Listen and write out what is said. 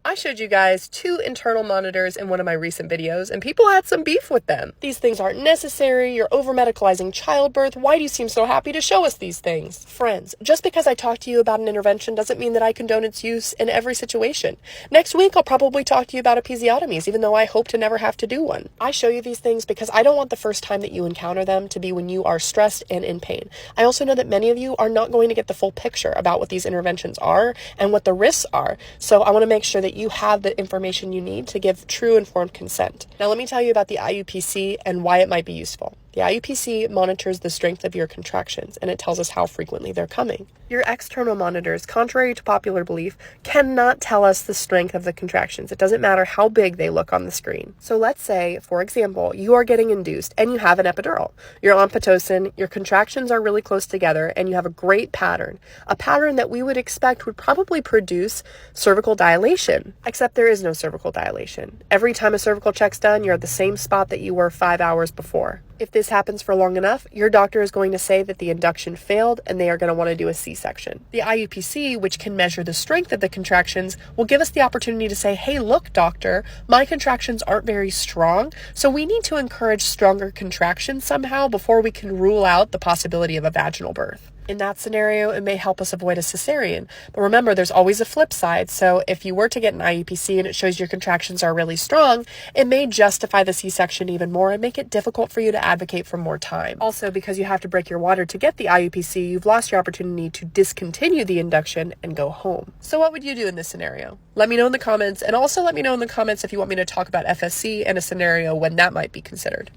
I showed you guys 2 internal monitors in one of my recent videos, and people had some beef with them. These things aren't necessary, you're over-medicalizing childbirth, why do you seem so happy to show us these things? Friends, just because I talk to you about an intervention doesn't mean that I condone its use in every situation. Next week, I'll probably talk to you about episiotomies, even though I hope to never have to do one. I show you these things because I don't want the first time that you encounter them to be when you are stressed and in pain. I also know that many of you are not going to get the full picture about what these interventions are and what the risks are, so I want to make sure that you have the information you need to give true informed consent. Now let me tell you about the IUPC and why it might be useful. The IUPC monitors the strength of your contractions, and it tells us how frequently they're coming. Your external monitors, contrary to popular belief, cannot tell us the strength of the contractions. It doesn't matter how big they look on the screen. So let's say, for example, you are getting induced and you have an epidural. You're on Pitocin, your contractions are really close together, and you have a great pattern. A pattern that we would expect would probably produce cervical dilation, except there is no cervical dilation. Every time a cervical check's done, you're at the same spot that you were 5 hours before. If this happens for long enough, your doctor is going to say that the induction failed and they are going to want to do a C-section. The IUPC, which can measure the strength of the contractions, will give us the opportunity to say, hey, look, doctor, my contractions aren't very strong, so we need to encourage stronger contractions somehow before we can rule out the possibility of a vaginal birth. In that scenario, it may help us avoid a cesarean. But remember, there's always a flip side. So if you were to get an IUPC and it shows your contractions are really strong, it may justify the C-section even more and make it difficult for you to advocate for more time. Also, because you have to break your water to get the IUPC, you've lost your opportunity to discontinue the induction and go home. So what would you do in this scenario? Let me know in the comments, and also let me know in the comments if you want me to talk about FSC and a scenario when that might be considered.